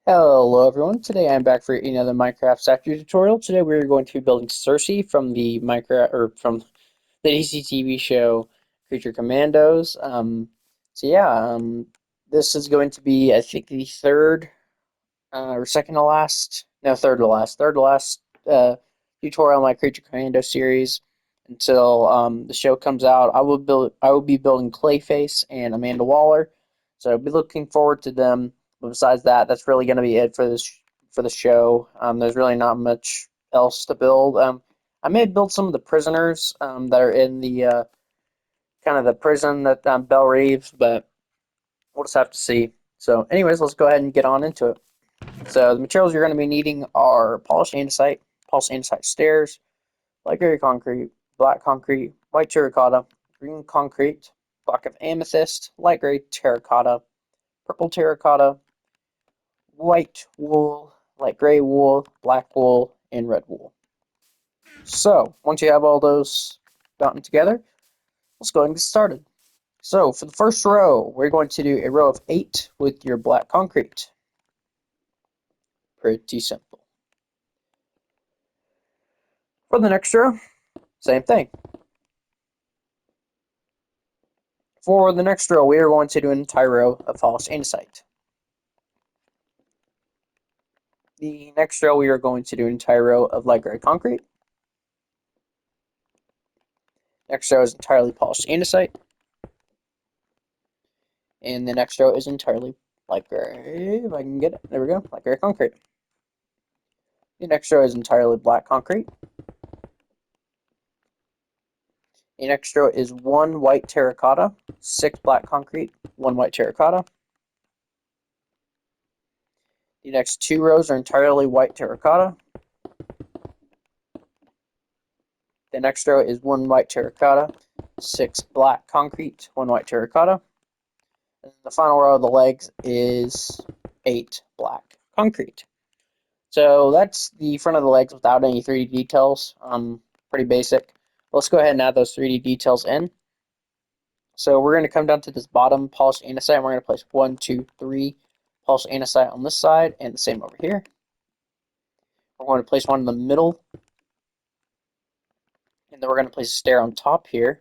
Hello everyone, today I'm back for another Minecraft statue tutorial. Today we're going to be building Circe from the Minecraft or from the DC TV show Creature Commandos. This is going to be I think the third or second to last, no third to last tutorial in my Creature Commando series until the show comes out. I will be building Clayface and Amanda Waller, so I'll be looking forward to them. But besides that, that's really going to be it for the show. There's really not much else to build. I may build some of the prisoners that are in the kind of the prison that Belle Reeves, but we'll just have to see. So, anyways, let's go ahead and get on into it. So the materials you're going to be needing are polished andesite stairs, light gray concrete, black concrete, white terracotta, green concrete, block of amethyst, light gray terracotta, purple terracotta, white wool, light gray wool, black wool, and red wool. So once you have all those gotten together, let's go ahead and get started. So for the first row, we're going to do a row of 8 with your black concrete. Pretty simple. For the next row, same thing. For the next row, we are going to do an entire row of polished andesite. The next row, we are going to do an entire row of light gray concrete. Next row is entirely polished andesite. And the next row is entirely light gray, if I can get it. There we go, light gray concrete. The next row is entirely black concrete. The next row is 1 white terracotta, 6 black concrete, 1 white terracotta. The next 2 rows are entirely white terracotta. The next row is 1 white terracotta, 6 black concrete, 1 white terracotta. And the final row of the legs is 8 black concrete. So that's the front of the legs without any 3D details. Pretty basic. Let's go ahead and add those 3D details in. So we're going to come down to this bottom polished andesite, and we're going to place 1, 2, 3 polished andesite on this side, and the same over here. We're going to place one in the middle, and then we're going to place a stair on top here,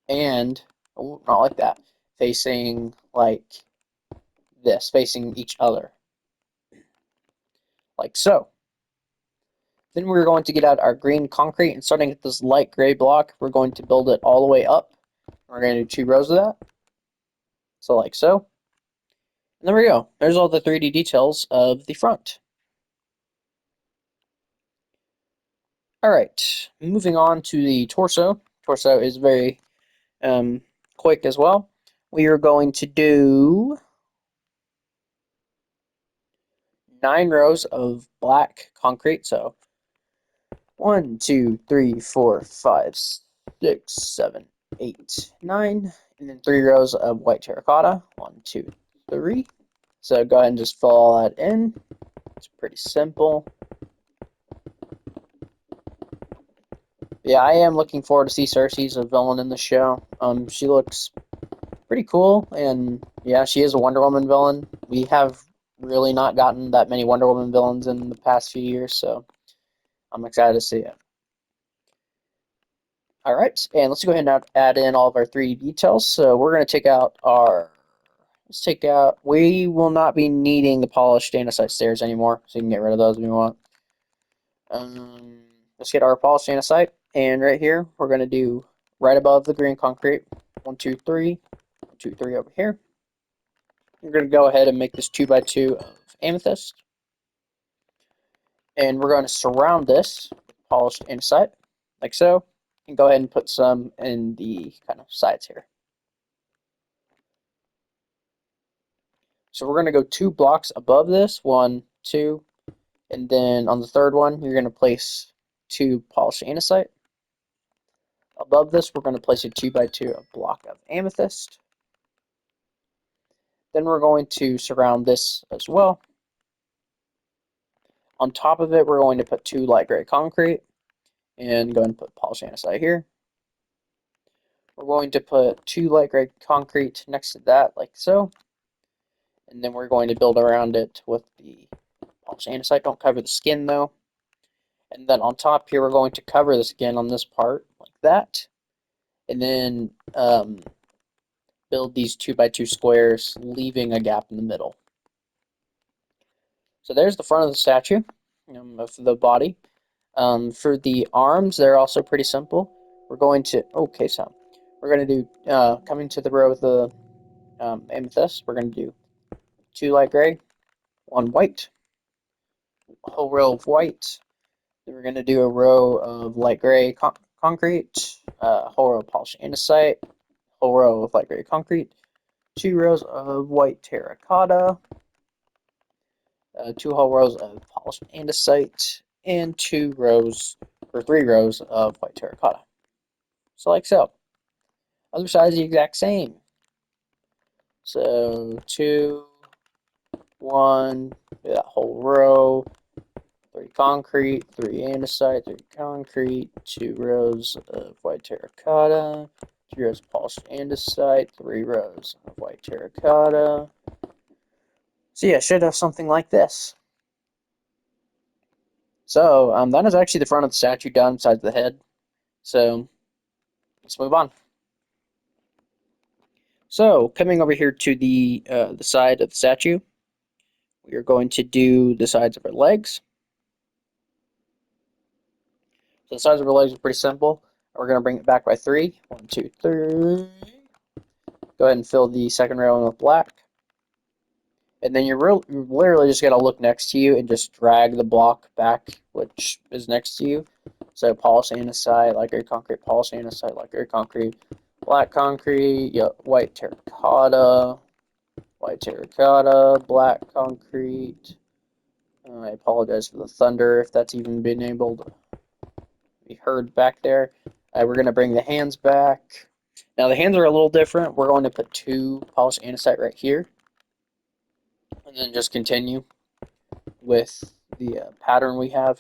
and not like that, facing like this, facing each other, like so. Then we're going to get out our green concrete, and starting at this light gray block, we're going to build it all the way up. We're going to do 2 rows of that, so like so. And there we go. There's all the 3D details of the front. Alright, moving on to the torso. Torso is very quick as well. We are going to do 9 rows of black concrete. So 1, 2, 3, 4, 5, 6, 7, 8, 9. And then 3 rows of white terracotta. 1, 2, 3. So go ahead and just fill all that in. It's pretty simple. Yeah, I am looking forward to see Circe as a villain in the show. She looks pretty cool, and yeah, she is a Wonder Woman villain. We have really not gotten that many Wonder Woman villains in the past few years, so I'm excited to see it. Alright, and let's go ahead and add in all of our 3D details. So we're going to take out we will not be needing the polished andesite stairs anymore, so you can get rid of those if you want. Let's get our polished andesite, and right here, we're going to do right above the green concrete, 1, 2, 3, 1, 2, 3 over here. We're going to go ahead and make this 2x2 of amethyst. And we're going to surround this with polished andesite, like so. And go ahead and put some in the kind of sides here. So we're going to go 2 blocks above this, 1, 2, and then on the third one, you're going to place 2 polished andesite. Above this, we're going to place a 2x2 block of amethyst. Then we're going to surround this as well. On top of it, we're going to put 2 light gray concrete and go ahead and put polished andesite here. We're going to put 2 light gray concrete next to that, like so. and then we're going to build around it with the polished andesite. Don't cover the skin though. And then on top here, we're going to cover the skin on this part like that, and then build these 2x2 squares, leaving a gap in the middle. So there's the front of the statue, of the body. For the arms, they're also pretty simple. We're going to, okay, so we're going to do, coming to the row of the amethyst, we're going to do 2 light gray, 1 white, a whole row of white. Then we're going to do a row of light gray concrete, a whole row of polished andesite, a whole row of light gray concrete, 2 rows of white terracotta, 2 whole rows of polished andesite, and 2 rows or 3 rows of white terracotta. So like so. Other side is the exact same. So 2, 1, that whole row, 3 concrete, 3 andesite, 3 concrete, 2 rows of white terracotta, 2 rows of polished andesite, 3 rows of white terracotta. So yeah, should have something like this. So that is actually the front of the statue done besides the head. So let's move on. So coming over here to the side of the statue, we are going to do the sides of our legs. So the sides of our legs are pretty simple. We're going to bring it back by 3. 1, 2, 3. Go ahead and fill the second row in with black. And then you're literally just going to look next to you and just drag the block back, which is next to you. So polished andesite, light gray concrete, polished andesite, light gray concrete, black concrete, white terracotta, black concrete. I apologize for the thunder if that's even been able to be heard back there. We're going to bring the hands back. Now the hands are a little different. We're going to put 2 polished andesite right here, and then just continue with the pattern we have.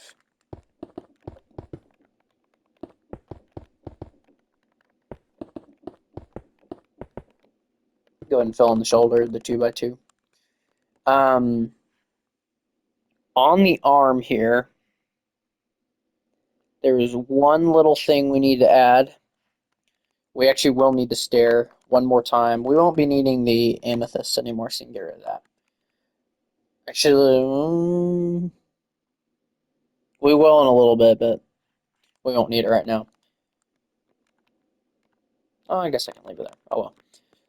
Go ahead and fill in the shoulder, the 2x2. On the arm here, there is one little thing we need to add. We actually will need the stair one more time. We won't be needing the amethyst anymore, so you can get rid of that. Actually, we will in a little bit, but we won't need it right now. Oh, I guess I can leave it there. Oh well.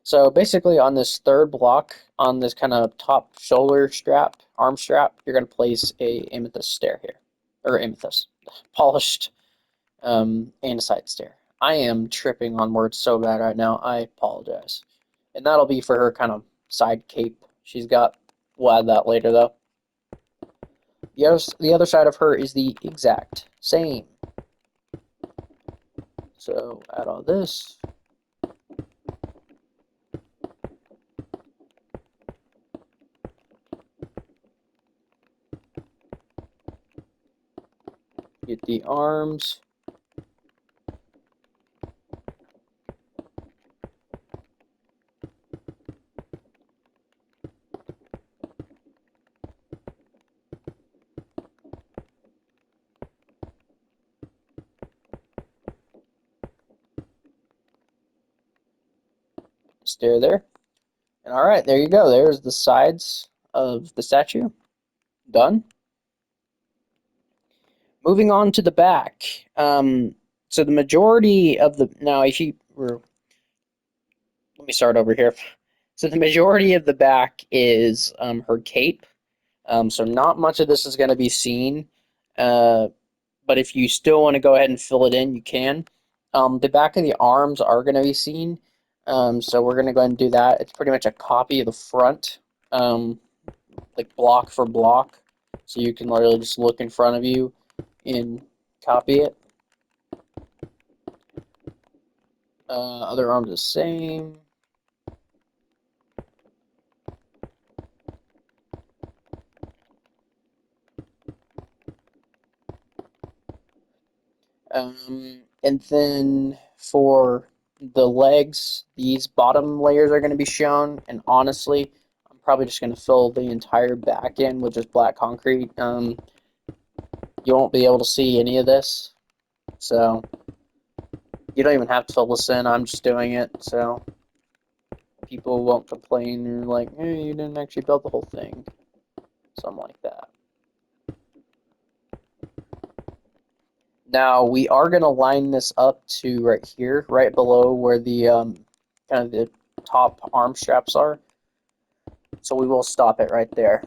So basically on this third block, on this kind of top shoulder strap, arm strap, you're going to place a amethyst stair here. Or amethyst. Polished andesite stair. I am tripping on words so bad right now. I apologize. And that'll be for her kind of side cape she's got. We'll add that later though. The other side of her is the exact same. So add all this. Get the arms. Stair there. And all right, there you go. There's the sides of the statue. Done. Moving on to the back. So the majority of the now, if you were, let me start over here. So the majority of the back is her cape. So not much of this is going to be seen. But if you still want to go ahead and fill it in, you can. The back of the arms are going to be seen. So we're going to go ahead and do that. It's pretty much a copy of the front, like block for block. So you can literally just look in front of you and copy it. Other arms the same. And then for the legs, these bottom layers are going to be shown. And honestly, I'm probably just going to fill the entire back in with just black concrete. You won't be able to see any of this, so you don't even have to fill this in. I'm just doing it, so people won't complain or like, hey, you didn't actually build the whole thing. Something like that. Now we are going to line this up to right here, right below where the kind of the top arm straps are. So we will stop it right there,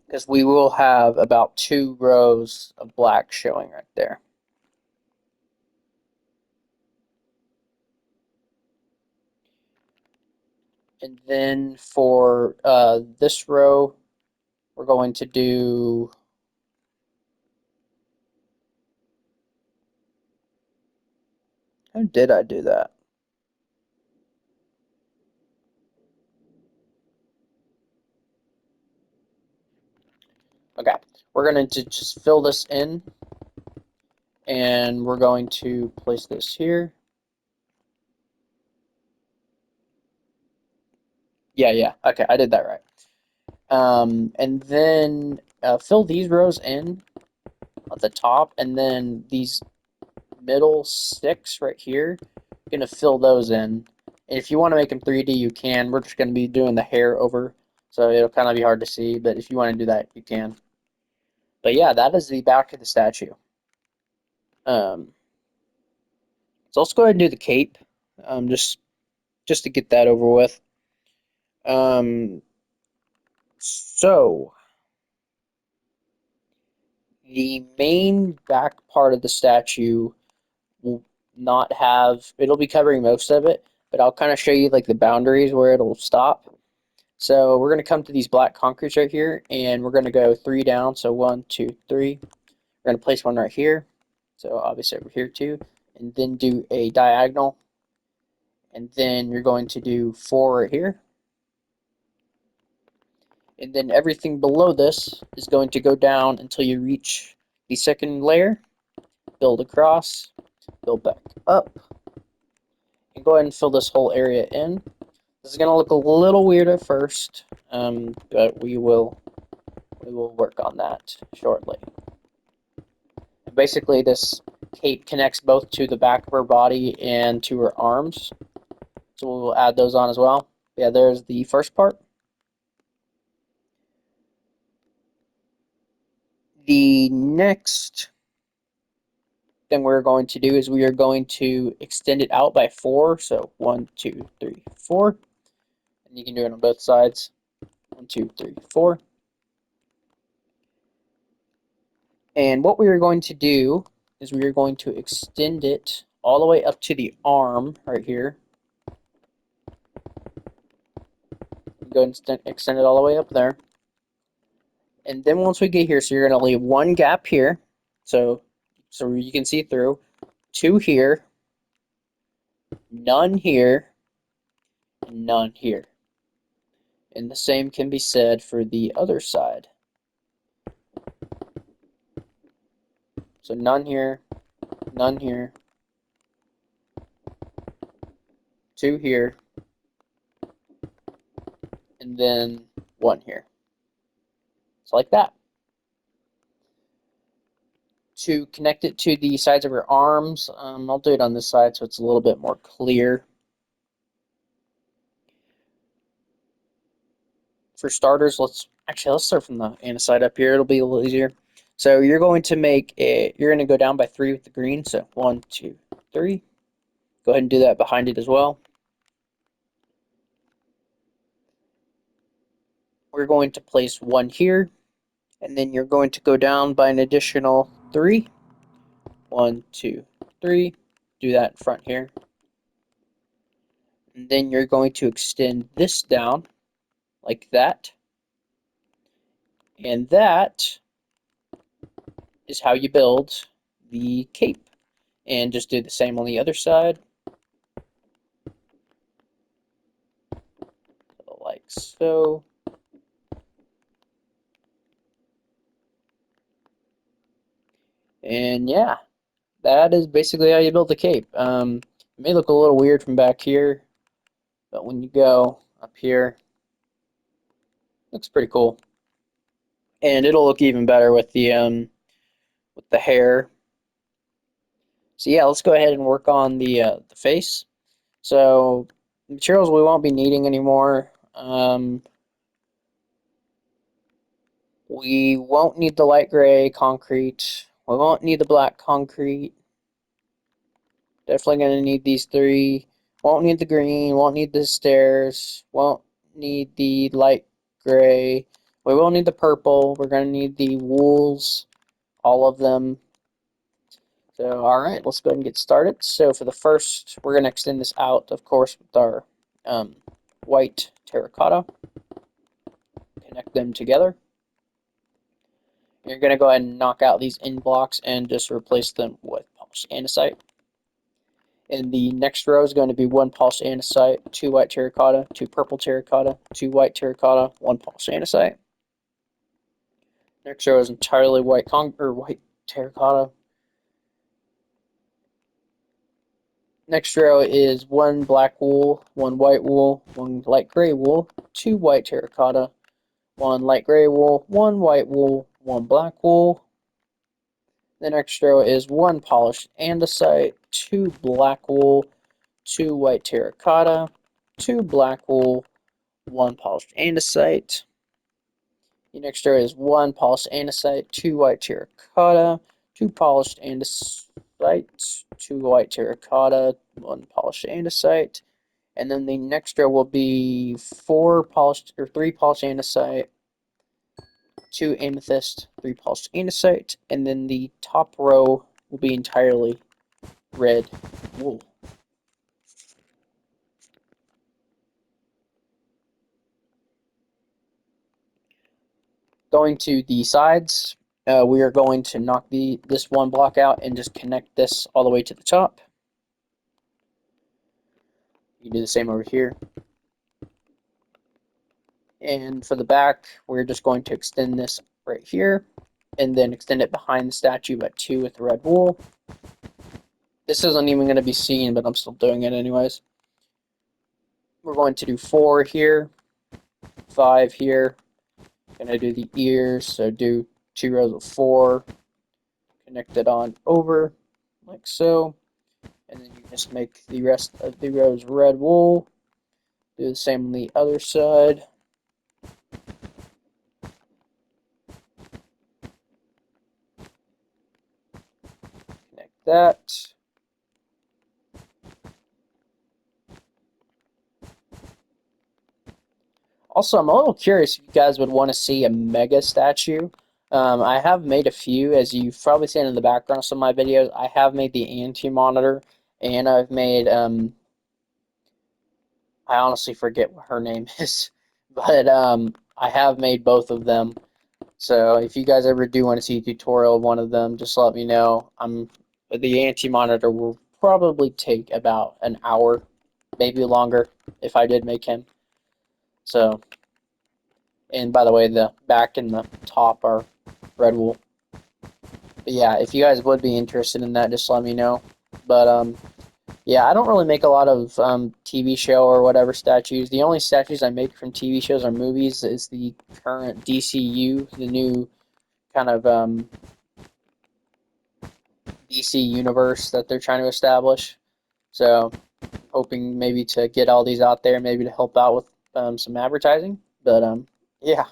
because we will have about 2 rows of black showing right there. And then for this row, we're going to do how did I do that? Okay, we're going to just fill this in, and we're going to place this here. Yeah, okay, I did that right. And then fill these rows in at the top, and then these middle 6 right here, you're going to fill those in. And if you want to make them 3D, you can. We're just going to be doing the hair over, so it'll kind of be hard to see, but if you want to do that, you can. But yeah, that is the back of the statue. Um, so let's go ahead and do the cape, just to get that over with. So the main back part of the statue will not have, it'll be covering most of it, but I'll kind of show you like the boundaries where it'll stop. So we're going to come to these black concretes right here, and we're going to go 3 down. So 1, 2, 3. We're going to place one right here. So obviously over here too, and then do a diagonal. And then you're going to do 4 right here. And then everything below this is going to go down until you reach the second layer. Build across, build back up, and go ahead and fill this whole area in. This is going to look a little weird at first, but we will work on that shortly. Basically, this cape connects both to the back of her body and to her arms, so we'll add those on as well. Yeah, there's the first part. The next thing we're going to do is we are going to extend it out by 4. So 1, 2, 3, 4. And you can do it on both sides. 1, 2, 3, 4. And what we are going to do is we are going to extend it all the way up to the arm right here. Go and extend it all the way up there. And then once we get here, so you're going to leave 1 gap here, so you can see through, 2 here, none here, and none here. And the same can be said for the other side. So none here, 2 here, and then 1 here. So like that. To connect it to the sides of her arms, I'll do it on this side so it's a little bit more clear. For starters, let's start from the Anna side up here. It'll be a little easier. So you're going to you're going to go down by 3 with the green. So 1, 2, 3. Go ahead and do that behind it as well. We're going to place 1 here, and then you're going to go down by an additional 3. 1, 2, 3. Do that in front here. And then you're going to extend this down like that. And that is how you build the cape. And just do the same on the other side. Like so. And yeah, that is basically how you build the cape. It may look a little weird from back here, but when you go up here, Looks pretty cool. And it'll look even better with the hair. So yeah, let's go ahead and work on the face. So materials we won't be needing anymore. We won't need the light gray concrete. We won't need the black concrete. Definitely gonna need these three. Won't need the green. Won't need the stairs. Won't need the light gray. We will need the purple. We're gonna need the wools, all of them. So, all right, let's go ahead and get started. So for the first, we're gonna extend this out, of course, with our um, white terracotta. Connect them together. You're gonna go ahead and knock out these end blocks and just replace them with polished andesite. And the next row is going to be one polished andesite, two white terracotta, two purple terracotta, two white terracotta, one polished andesite. Next row is entirely white white terracotta. Next row is one black wool, one white wool, one light gray wool, two white terracotta, one light gray wool, one white wool, one black wool. The next row is one polished andesite, two black wool, two white terracotta, two black wool, one polished andesite. The next row is one polished andesite, two white terracotta, two polished andesite, two white terracotta, one polished andesite. And then the next row will be three polished andesite, two amethyst, three polished andesite, and then the top row will be entirely red wool. Going to the sides, we are going to knock this one block out and just connect this all the way to the top. You do the same over here. And for the back, we're just going to extend this right here and then extend it behind the statue by 2 with the red wool. This isn't even going to be seen, but I'm still doing it anyways. We're going to do 4 here, 5 here. Going to do the ears, so do 2 rows of 4. Connect it on over like so. And then you just make the rest of the rows red wool. Do the same on the other side. Connect that. Also, I'm a little curious if you guys would want to see a mega statue. I have made a few, as you've probably seen in the background of some of my videos. I have made the anti-monitor, and I've made, I honestly forget what her name is, but I have made both of them. So if you guys ever do want to see a tutorial of one of them, just let me know. The anti-monitor will probably take about an hour, maybe longer, if I did make him. So, and by the way, the back and the top are red wool. But yeah, if you guys would be interested in that, just let me know. But yeah, I don't really make a lot of TV show or whatever statues. The only statues I make from TV shows or movies is the current DCU, the new kind of DC universe that they're trying to establish. So, hoping maybe to get all these out there, maybe to help out with some advertising. But yeah.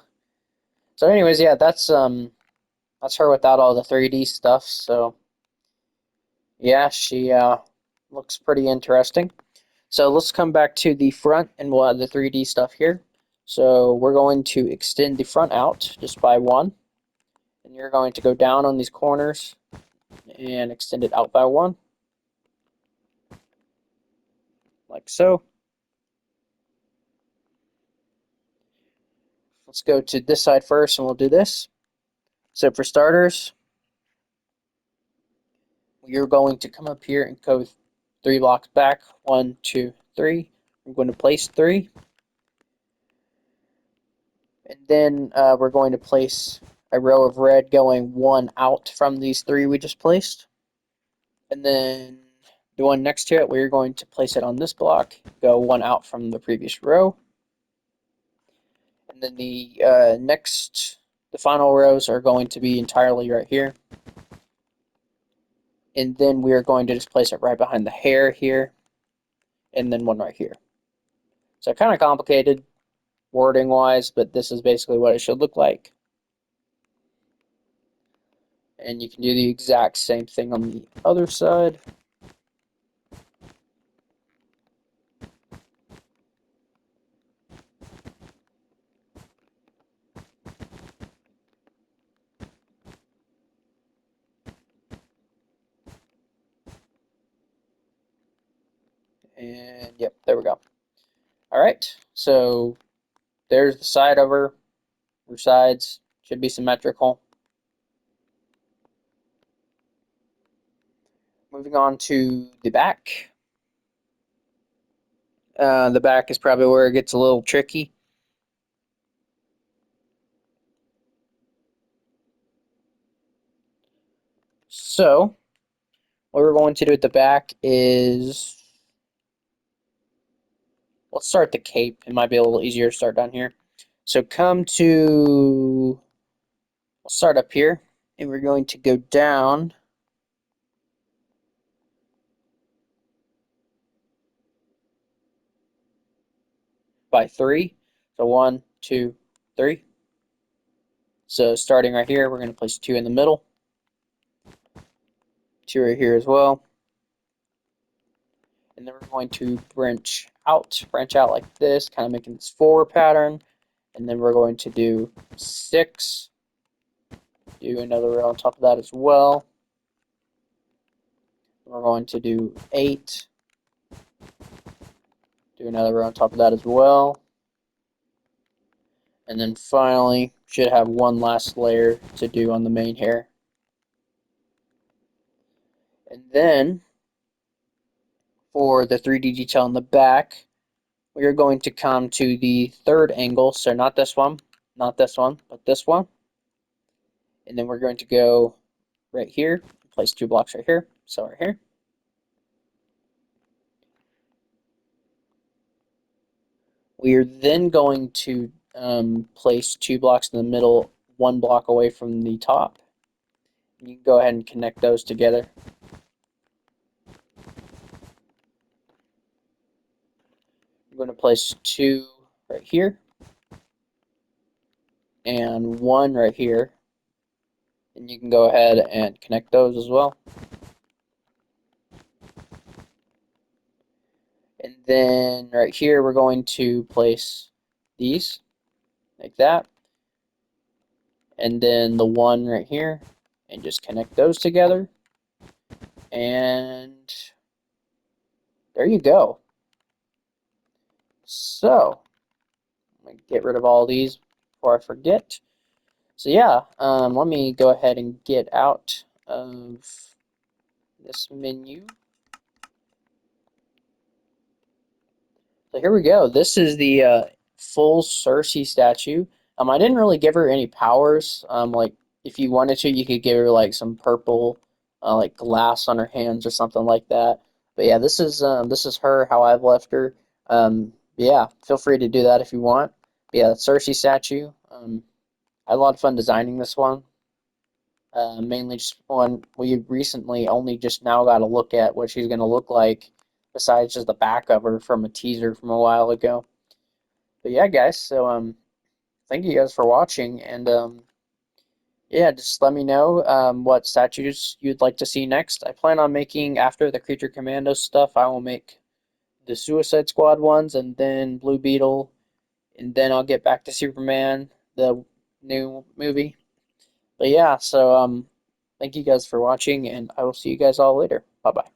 So, anyways, yeah, that's her without all the 3D stuff. So, yeah, she looks pretty interesting. So let's come back to the front and we'll add the 3D stuff here. So we're going to extend the front out just by 1. And you're going to go down on these corners and extend it out by 1. Like so. Let's go to this side first and we'll do this. So for starters, you're going to come up here and go 3 blocks back. 1, 2, 3. I'm going to place 3. And then we're going to place a row of red going 1 out from these 3 we just placed. And then the one next to it, we're going to place it on this block, go 1 out from the previous row. And then the the final rows are going to be entirely right here. And then we are going to just place it right behind the hair here, and then one right here. So kind of complicated wording wise, but this is basically what it should look like. And you can do the exact same thing on the other side. And yep, there we go. All right, so there's the side over. Your sides should be symmetrical. Moving on to the back. The back is probably where it gets a little tricky. So, what we're going to do at the back is, let's start the cape. It might be a little easier to start down here. So we'll start up here, and we're going to go down by 3. So 1, 2, 3. So starting right here, we're going to place 2 in the middle, 2 right here as well. And then we're going to branch out like this, kind of making this forward pattern. And then we're going to do 6, do another row on top of that as well. We're going to do 8, do another row on top of that as well. And then finally, should have one last layer to do on the main hair. And then, for the 3D detail in the back, we are going to come to the third angle, so not this one, not this one, but this one. And then we're going to go right here, place 2 blocks right here, so right here. We are then going to place 2 blocks in the middle, 1 block away from the top. You can go ahead and connect those together. I'm going to place 2 right here and 1 right here. And you can go ahead and connect those as well. And then right here, we're going to place these like that. And then the 1 right here, and just connect those together. And there you go. So, I'm going to get rid of all these before I forget. So yeah, let me go ahead and get out of this menu. So here we go. This is the full Circe statue. I didn't really give her any powers. Like if you wanted to, you could give her like some purple, like glass on her hands or something like that. But yeah, this is her how I've left her. Yeah, feel free to do that if you want. But yeah, Circe statue. I had a lot of fun designing this one. Mainly just one we recently only just now got a look at what she's going to look like, besides just the back of her from a teaser from a while ago. But yeah, guys, so thank you guys for watching, and yeah, just let me know what statues you'd like to see next. I plan on making, after the Creature Commando stuff, I will make the Suicide Squad ones, and then Blue Beetle, and then I'll get back to Superman, the new movie. But yeah, so thank you guys for watching, and I will see you guys all later. Bye bye.